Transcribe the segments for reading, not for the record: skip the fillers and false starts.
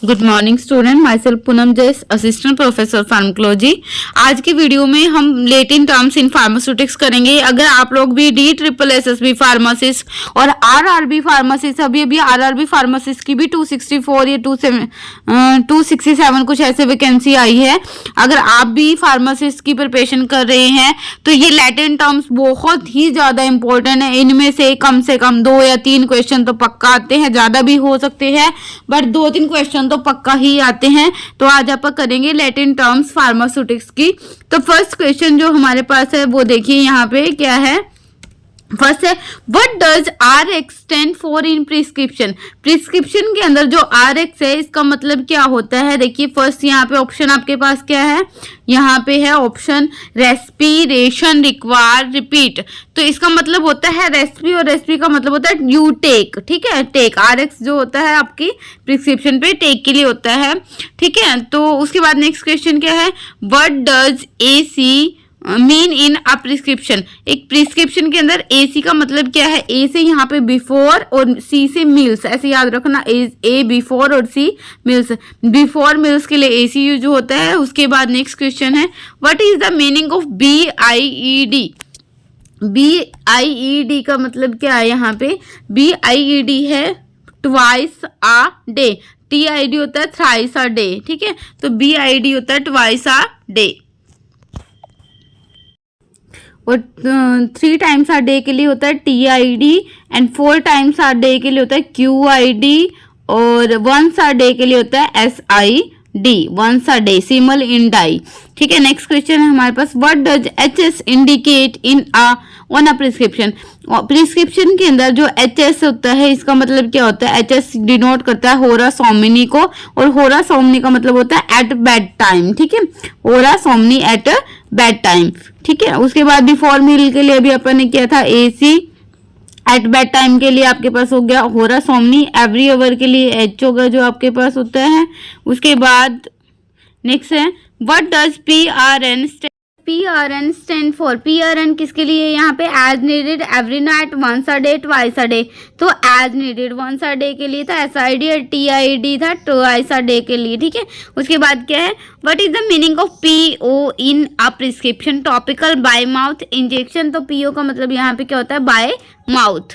Good morning student, my self Poonam जैस, assistant professor pharmacology. आज की वीडियो में हम लेटिन टर्म्स इन फार्मास्यूटिक्स करेंगे। अगर आप लोग भी DSSS फार्मासिस्ट और RRB फार्मासिस्ट, अभी RRB फार्मासिस्ट की भी 264 या 267 कुछ ऐसे वैकेंसी आई है। अगर आप भी फार्मासिस्ट की प्रिपरेशन कर रहे हैं तो ये लैटिन टर्म्स बहुत ही ज़्यादा इंपॉर्टेंट है। इनमें से कम 2 या 3 क्वेश्चन तो पक्का आते हैं, ज़्यादा भी हो सकते हैं, बट 2-3 क्वेश्चन तो पक्का ही आते हैं। तो आज आप करेंगे लैटिन टर्म्स फार्मास्यूटिक्स की। तो फर्स्ट क्वेश्चन जो हमारे पास है वो देखिए यहाँ पे क्या है। फर्स्ट है, what does RX stand for in prescription. Prescription के अंदर जो RX है इसका मतलब क्या होता है। देखिए फर्स्ट यहाँ पे ऑप्शन आपके पास क्या है, यहाँ पे है ऑप्शन रेस्पिरेशन रिक्वायर रिपीट। तो इसका मतलब होता है रेस्पी, और रेस्पी का मतलब होता है यू टेक। ठीक है, टेक RX जो होता है आपकी प्रिस्क्रिप्शन पे टेक के लिए होता है। ठीक है, तो उसके बाद नेक्स्ट क्वेश्चन क्या है, what does AC mean in a prescription. एक प्रिस्क्रिप्शन के अंदर AC का मतलब क्या है, A से यहाँ पे बिफोर और C से मील्स, ऐसे याद रखना, A बिफोर और C मील्स। बिफोर मील्स के लिए AC यूज होता है। उसके बाद नेक्स्ट क्वेश्चन है, what is the meaning of BIED। BIED का मतलब क्या है, यहाँ पे BIED है ट्वाइस अ डे, TID होता है थ्राइस अ डे। ठीक है, तो BID होता है ट्वाइस अ डे, और 3 टाइम्स आ डे के लिए होता है TID, and 4 times a day के लिए होता है QID, और 1 आ डे के लिए होता है SID, 1 आ डे, सिमल इन डाई। ठीक है, नेक्स्ट क्वेश्चन है हमारे पास, what does HS indicate in on a prescription. Prescription के अंदर जो HS होता है इसका मतलब क्या होता है, HS डिनोट करता है होरा सोमनी को, और होरा सोमनी का मतलब होता है एट बेड टाइम। ठीक है, होरा सोमनी एट बेड टाइम। ठीक है, उसके बाद बिफोर मील के लिए अभी अपन ने किया था AC, एट बेड टाइम के लिए आपके पास हो गया होरा सोमनी, एवरी आवर के लिए H होगा जो आपके पास होता है। उसके बाद नेक्स्ट है, what does PRN stand for. PRN किसके लिए है यहाँ पे, as needed, every night, once a day, twice a day. तो एज नीडेड 1 अ डे के लिए था SID, और TID था ट्वाइस अ डे के लिए। ठीक है, उसके बाद क्या है, what is the meaning of PO in a prescription. Topical bye mouth injection, तो PO का मतलब यहाँ पे क्या होता है, बाय माउथ।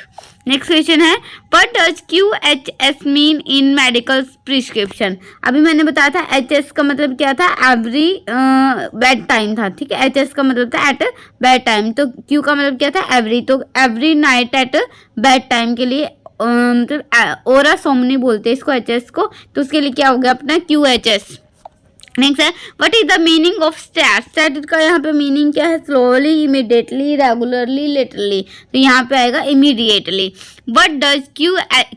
नेक्स्ट क्वेश्चन है, what does QHS mean in medical prescription. अभी मैंने बताया था HS का मतलब क्या था, एवरी बेड टाइम था। ठीक है, HS का मतलब था एट बेड टाइम, तो Q का मतलब क्या था, एवरी, तो every night at bed time के लिए मतलब ओरा सोमनी बोलते हैं इसको, HS को, तो उसके लिए क्या हो गया अपना QHS। नेक्स्ट है, what is the meaning of stat. Stat का यहाँ पे मीनिंग क्या है, स्लोली, इमीडिएटली, रेगुलरली, लिटरली। तो यहाँ पे आएगा immediately. What does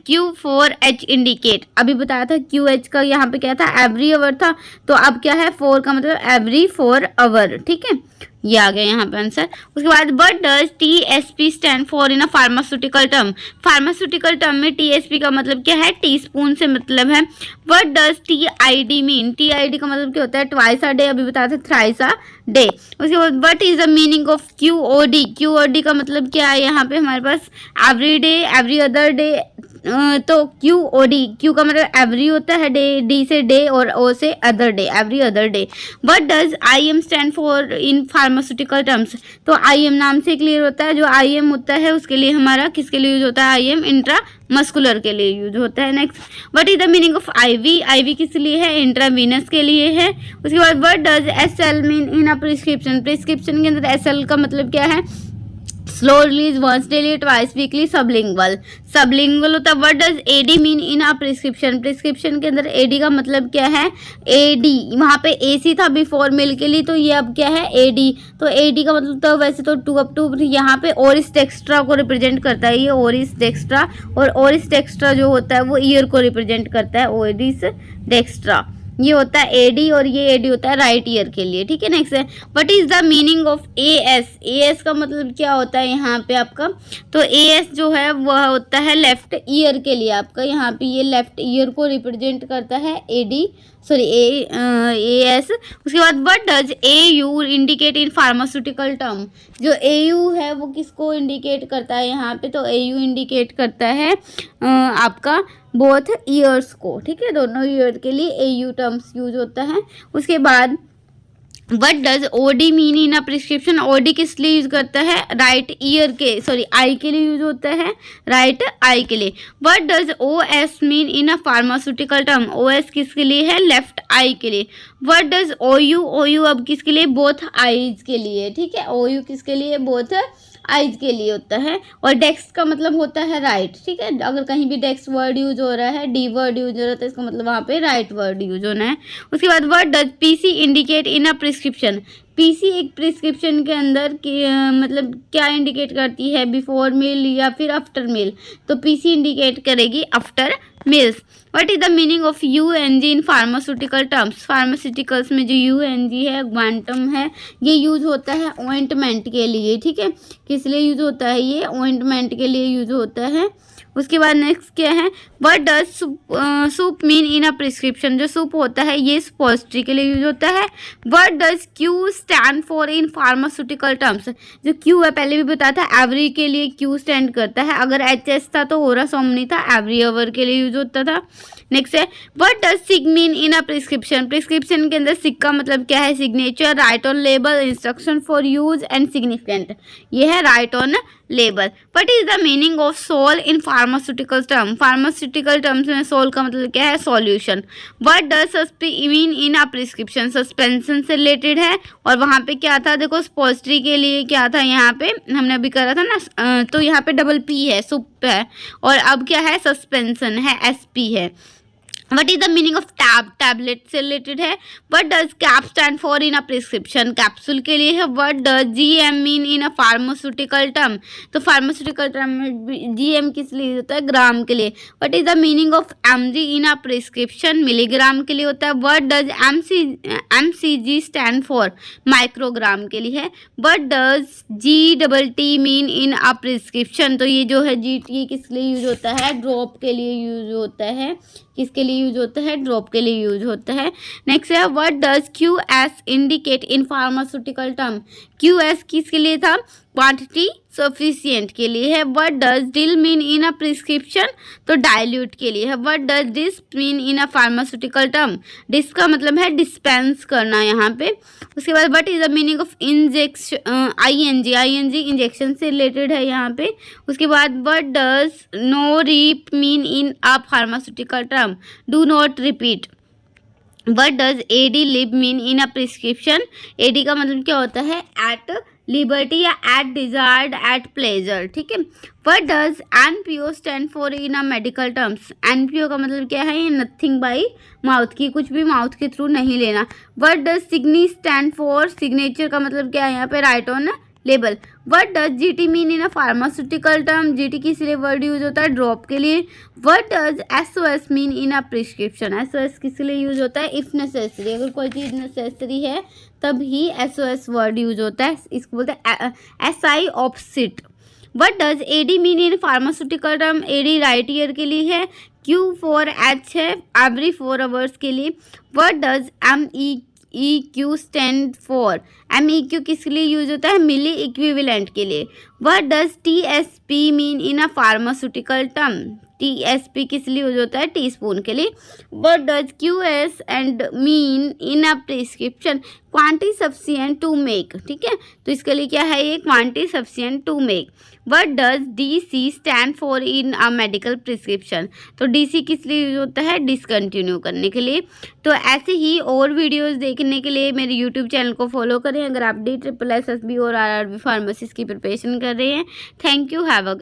Q4H indicate. अभी बताया था QH का यहाँ पे क्या था, एवरी आवर था, तो अब क्या है, 4 का मतलब एवरी 4 आवर। ठीक है, ये आ गया यहाँ पे आंसर। उसके बाद what does TSP stand for in a pharmaceutical term. Pharmaceutical term में TSP का मतलब क्या है, टीस्पून से मतलब है। What does TID mean. TID का मतलब क्या होता है, ट्वाइस अ डे, अभी बताया था थ्राइस अ डे। उसके बाद what is the meaning of QOD। QOD का मतलब क्या है, यहाँ पे हमारे पास every day, every other day. तो QOD, Q का मतलब एवरी होता है डे, D से डे, और O से other day, every other day. What does IM stand for in pharmaceutical terms. तो IM नाम से क्लियर होता है, जो IM होता है उसके लिए हमारा किसके लिए यूज होता है, IM इंट्रा मस्कुलर के लिए यूज होता है। Next, what is the meaning of IV। IV किस लिए है, इंट्रावीनस के लिए है। उसके बाद what does SL mean in a prescription. Prescription के अंदर SL का मतलब क्या है, slow release, once daily, twice weekly, sublingual. Sublingual होता है। What does AD mean in a prescription. Prescription के अंदर AD का मतलब क्या है, AD, वहाँ पे AC था बिफोर मिल के लिए, तो ये अब क्या है, AD। तो AD का मतलब तो वैसे तो 2 अप टू यहाँ पे ओरिस डेक्स्ट्रा को रिप्रेजेंट करता है, ये ओरिस डेक्स्ट्रा, और ओरिस डेक्स्ट्रा जो होता है वो ईयर को रिप्रेजेंट करता है, ओरिस डेक्स्ट्रा ये होता है AD, और ये AD होता है राइट ईयर के लिए। ठीक है, नेक्स्ट है, what is the meaning of AS। AS का मतलब क्या होता है यहाँ पे आपका, तो AS जो है वह होता है लेफ्ट ईयर के लिए आपका, यहाँ पे ये लेफ्ट ईयर को रिप्रेजेंट करता है AS। उसके बाद what does AU indicate in pharmaceutical term. जो AU है वो किसको इंडिकेट करता है यहाँ पे, तो AU इंडिकेट करता है आपका बोथ ईयर्स को, ठीक है, दोनों ईयर के लिए AU टर्म्स यूज होता है। उसके बाद what does OD mean in a prescription, OD किस लिए यूज करता है, राइट ईयर के, सॉरी आई के लिए यूज होता है, राइट आई के लिए। What does OS mean in a pharmaceutical term, OS किसके लिए है, लेफ्ट आई के लिए। वट डज OU अब किसके लिए, बोथ आईज के लिए, ठीक है, OU किसके लिए, बोथ आइज के लिए होता है। और डेक्स का मतलब होता है राइट, ठीक है, अगर कहीं भी डेक्स वर्ड यूज हो रहा है, डी वर्ड यूज हो रहा है, तो इसका मतलब वहाँ पे राइट वर्ड यूज होना है। उसके बाद what does PC indicate in a prescription, PC एक प्रिस्क्रिप्शन के अंदर मतलब क्या इंडिकेट करती है, बिफोर मील या फिर आफ्टर मील, तो PC इंडिकेट करेगी after meals. What is the meaning of UNG in pharmaceutical terms, pharmaceuticals में जो UNG है, ग्वांटम है, ये यूज होता है ऑइंटमेंट के लिए, ठीक है, किस लिए यूज होता है, ये ऑइंटमेंट के लिए यूज होता है। उसके बाद नेक्स्ट क्या है, what does soup mean in a prescription, जो सूप होता है ये सपोजिटरी के लिए यूज होता है। What does Q stand for in pharmaceutical terms, जो Q है पहले भी बताया था, एवरी के लिए Q स्टैंड करता है, अगर HS था तो होरा सोमनी था, एवरी आवर के लिए यूज होता था। नेक्स्ट है what does sig mean in a prescription, prescription के अंदर सिग का मतलब क्या है, signature, right on label, instruction for use and significant, ये है right on label. What is the meaning of sol in pharmaceutical term, pharmaceutical terms में sol का मतलब क्या है, solution. What does suspension mean in a prescription, suspension से related है, और वहाँ पे क्या था, देखो सपोजिटरी के लिए क्या था, यहाँ पे हमने अभी करा था ना, तो यहाँ पे डबल P है, सुप है, और अब क्या है, सस्पेंशन है, SP है। What is the meaning of tab, tablet से रिलेटेड है। What does cap stand for in a prescription, capsule के लिए है। What does GM mean in a pharmaceutical term, तो फार्मास्यूटिकल टर्म में GM किस लिए होता है, ग्राम के लिए। What is the meaning of mg in a prescription, milligram के लिए होता है। What does MCG stand for, microgram के लिए है। What does GTT mean in a prescription, तो ये जो है GT किस लिए यूज होता है, ड्रॉप के लिए यूज होता है, किसके लिए यूज होता है, ड्रॉप के लिए यूज होता है। नेक्स्ट है what does QS indicate in pharmaceutical term, QS किसके लिए था, क्वांटिटी सफिशिएंट के लिए है। What does dil mean in a prescription, तो डाइल्यूट के लिए है। What does dis mean in a pharmaceutical term, dis का मतलब है डिस्पेंस करना यहाँ पे। उसके बाद what is the meaning of injection, ING injection से रिलेटेड है यहाँ पे। उसके बाद what does no rep mean in a pharmaceutical term, do not repeat. What does AD lib mean in a prescription, AD का मतलब क्या होता है, एट लिबर्टी या एट डिजायर्ड, एट प्लेजर, ठीक है। What does NPO stand for in a medical terms, NPO का मतलब क्या है, ये नथिंग बाई माउथ की, कुछ भी माउथ के थ्रू नहीं लेना। What does signa stand for, signature का मतलब क्या है यहाँ पे, right on label. What does GT mean in a pharmaceutical term, GT किस लिए वर्ड यूज होता है, ड्रॉप के लिए। What does SOS mean in a prescription, SOS किस लिए यूज होता है, इफ नेसेसरी, अगर कोई चीज़ नेसेसरी है तब ही SOS वर्ड यूज होता है, इसको बोलते हैं SI opposite. What does AD mean in pharmaceutical term, AD right year के लिए है। Q for H है, एवरी 4 आवर्स के लिए। What does MEQ stand for, MEQ किस लिए यूज होता है, मिली इक्विवेलेंट के लिए। What does TSP mean in a pharmaceutical term, TSP किस लिए यूज होता है, टी स्पून के लिए। What does QS and mean in a prescription, quantity sufficient to make, ठीक है, तो इसके लिए क्या है, ये quantity sufficient to make. What does DC stand for in a medical prescription, तो DC किस लिए यूज होता है, डिसकंटिन्यू करने के लिए। तो ऐसे ही और वीडियोस देखने के लिए मेरे यूट्यूब चैनल को फॉलो करें, अगर आप DSSB और RRB फार्मेसिस्ट की प्रिपरेशन कर रहे हैं। Thank you, have a